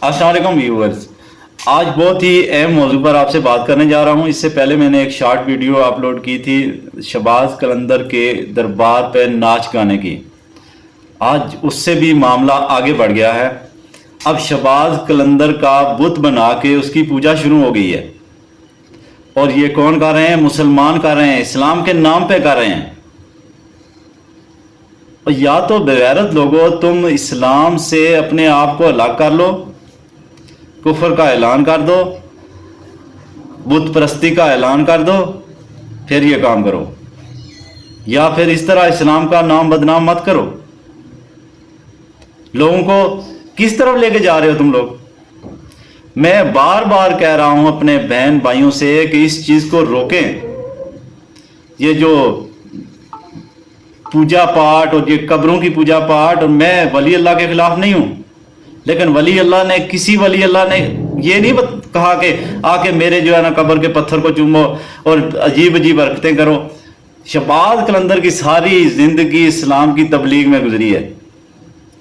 السلام علیکم ویورز، آج بہت ہی اہم موضوع پر آپ سے بات کرنے جا رہا ہوں۔ اس سے پہلے میں نے ایک شارٹ ویڈیو اپلوڈ کی تھی شہباز قلندر کے دربار پہ ناچ گانے کی۔ آج اس سے بھی معاملہ آگے بڑھ گیا ہے۔ اب شہباز قلندر کا بت بنا کے اس کی پوجا شروع ہو گئی ہے، اور یہ کون کر رہے ہیں؟ مسلمان کر رہے ہیں، اسلام کے نام پہ کر رہے ہیں۔ اور یا تو بغیرت لوگوں، تم اسلام سے اپنے آپ کو الگ کر لو، کفر کا اعلان کر دو، بت پرستی کا اعلان کر دو، پھر یہ کام کرو، یا پھر اس طرح اسلام کا نام بدنام مت کرو۔ لوگوں کو کس طرف لے کے جا رہے ہو تم لوگ؟ میں بار بار کہہ رہا ہوں اپنے بہن بھائیوں سے کہ اس چیز کو روکیں۔ یہ جو پوجا پاٹ اور یہ قبروں کی پوجا پاٹ، اور میں ولی اللہ کے خلاف نہیں ہوں، لیکن ولی اللہ نے کسی ولی اللہ نے یہ نہیں کہا کہ آ کے میرے جو ہے نا قبر کے پتھر کو چومو اور عجیب عجیب حرکتیں کرو۔ شہباز قلندر کی ساری زندگی اسلام کی تبلیغ میں گزری ہے۔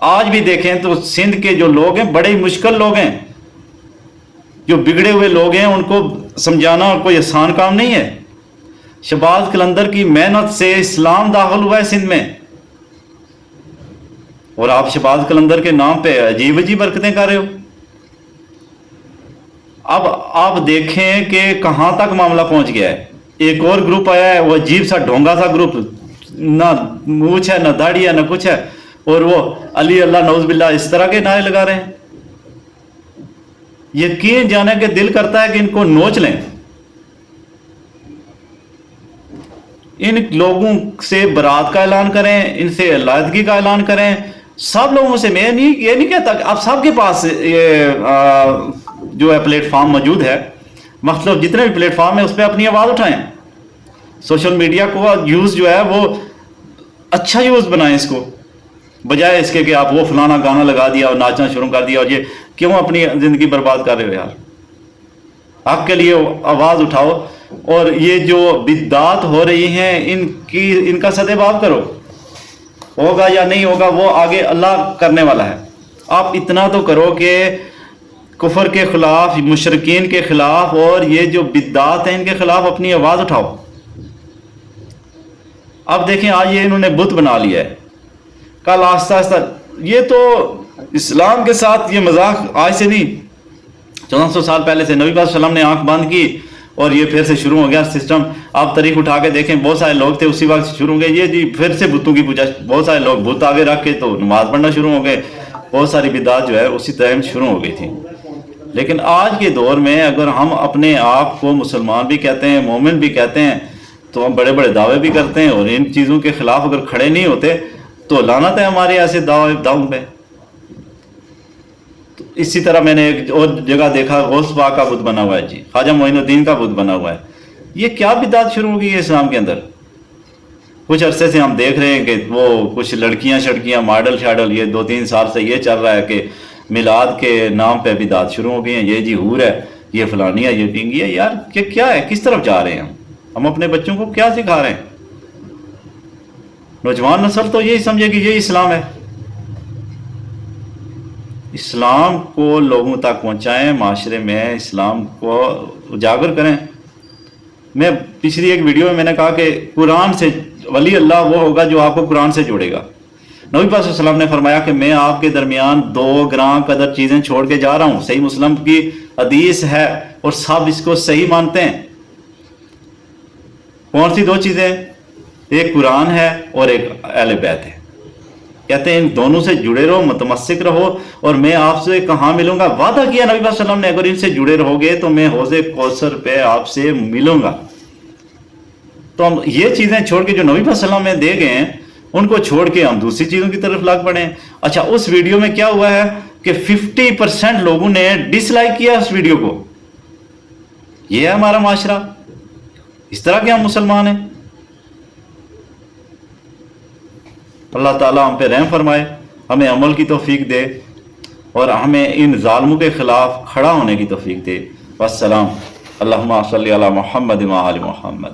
آج بھی دیکھیں تو سندھ کے جو لوگ ہیں بڑے مشکل لوگ ہیں، جو بگڑے ہوئے لوگ ہیں، ان کو سمجھانا کوئی آسان کام نہیں ہے۔ شہباز قلندر کی محنت سے اسلام داخل ہوا ہے سندھ میں، اور آپ شہباز قلندر کے نام پہ عجیب عجیب حرکتیں کر رہے ہو۔ اب آپ دیکھیں کہ کہاں تک معاملہ پہنچ گیا ہے۔ ایک اور گروپ آیا ہے، وہ عجیب سا ڈھونگا سا گروپ، نہ مونچھ ہے نہ داڑھی ہے نہ کچھ ہے، اور وہ علی اللہ نعوذ باللہ اس طرح کے نعرے لگا رہے ہیں۔ یقین جانے کے دل کرتا ہے کہ ان کو نوچ لیں۔ ان لوگوں سے برات کا اعلان کریں، ان سے علیحدگی کا اعلان کریں، سب لوگوں سے۔ میں یہ نہیں کہتا کہ اب سب کے پاس یہ جو ہے پلیٹ فارم موجود ہے، مطلب جتنے بھی پلیٹ فارم ہیں اس پہ اپنی آواز اٹھائیں۔ سوشل میڈیا کو یوز جو ہے وہ اچھا یوز بنائیں، اس کو بجائے اس کے کہ آپ وہ فلانا گانا لگا دیا اور ناچنا شروع کر دیا، اور یہ کیوں اپنی زندگی برباد کر رہے ہو یار؟ حق کے لیے آواز اٹھاؤ، اور یہ جو بدعات ہو رہی ہیں ان کا سدباب کرو۔ ہوگا یا نہیں ہوگا وہ آگے اللہ کرنے والا ہے۔ آپ اتنا تو کرو کہ کفر کے خلاف، مشرکین کے خلاف، اور یہ جو بدعات ہیں ان کے خلاف اپنی آواز اٹھاؤ۔ اب دیکھیں آج یہ انہوں نے بت بنا لیا ہے، کل آہستہ آہستہ یہ تو اسلام کے ساتھ یہ مذاق آج سے نہیں، 1400 سال پہلے سے نبی پاک صلی اللہ علیہ وسلم نے آنکھ بند کی اور یہ پھر سے شروع ہو گیا سسٹم۔ آپ تاریخ اٹھا کے دیکھیں، بہت سارے لوگ تھے اسی وقت شروع ہو گئے یہ جی پھر سے بتوں کی پوجا، بہت سارے لوگ بت آگے رکھ کے تو نماز پڑھنا شروع ہو گئے، بہت ساری بدعات جو ہے اسی ٹائم شروع ہو گئی تھی۔ لیکن آج کے دور میں اگر ہم اپنے آپ کو مسلمان بھی کہتے ہیں، مومن بھی کہتے ہیں، تو ہم بڑے بڑے دعوے بھی کرتے ہیں، اور ان چیزوں کے خلاف اگر کھڑے نہیں ہوتے تو لعنت ہے ہمارے ایسے دعووں پہ۔ اسی طرح میں نے ایک اور جگہ دیکھا، غوث پاک کا بت بنا ہوا ہے، جی خواجہ معین الدین کا بت بنا ہوا ہے۔ یہ کیا بدعت شروع ہو گئی ہے اسلام کے اندر؟ کچھ عرصے سے ہم دیکھ رہے ہیں کہ وہ کچھ لڑکیاں شڑکیاں ماڈل شاڈل، یہ 2-3 سال سے یہ چل رہا ہے کہ میلاد کے نام پہ بدعت شروع ہو گئی ہیں، یہ جی حور ہے، یہ فلانی ہے، یہ ڈینگی ہے۔ یار کہ کیا ہے؟ کس طرف جا رہے ہیں ہم اپنے بچوں کو کیا سکھا رہے ہیں؟ نوجوان نسل تو یہی سمجھے کہ یہ اسلام ہے۔ اسلام کو لوگوں تک پہنچائیں، معاشرے میں اسلام کو اجاگر کریں۔ میں پچھلی ایک ویڈیو میں نے کہا کہ قرآن سے ولی اللہ وہ ہوگا جو آپ کو قرآن سے جوڑے گا۔ نبی پاک صلی اللہ علیہ وسلم نے فرمایا کہ میں آپ کے درمیان 2 گراں قدر چیزیں چھوڑ کے جا رہا ہوں۔ صحیح مسلم کی حدیث ہے اور سب اس کو صحیح مانتے ہیں۔ کون سی 2 چیزیں؟ ایک قرآن ہے اور ایک اہل بیت ہے۔ کہتے ہیں ان دونوں سے جڑے رہو، متمسک رہو، اور میں آپ سے کہاں ملوں گا؟ وعدہ کیا نبی صلی اللہ علیہ وسلم نے، اگر ان سے جڑے رہو گے تو میں حوض کوثر پہ آپ سے ملوں گا۔ تو ہم یہ چیزیں چھوڑ کے جو نبی صلی اللہ علیہ وسلم میں دے گئے ہیں ان کو چھوڑ کے ہم دوسری چیزوں کی طرف لگ پڑے ہیں۔ اچھا، اس ویڈیو میں کیا ہوا ہے کہ 50% لوگوں نے ڈس لائک کیا اس ویڈیو کو۔ یہ ہے ہمارا معاشرہ؟ اس طرح کے ہم مسلمان ہیں؟ اللہ تعالیٰ ہم پہ رحم فرمائے، ہمیں عمل کی توفیق دے، اور ہمیں ان ظالموں کے خلاف کھڑا ہونے کی توفیق دے۔ والسلام۔ اللہم صلی علی محمد و آل محمد۔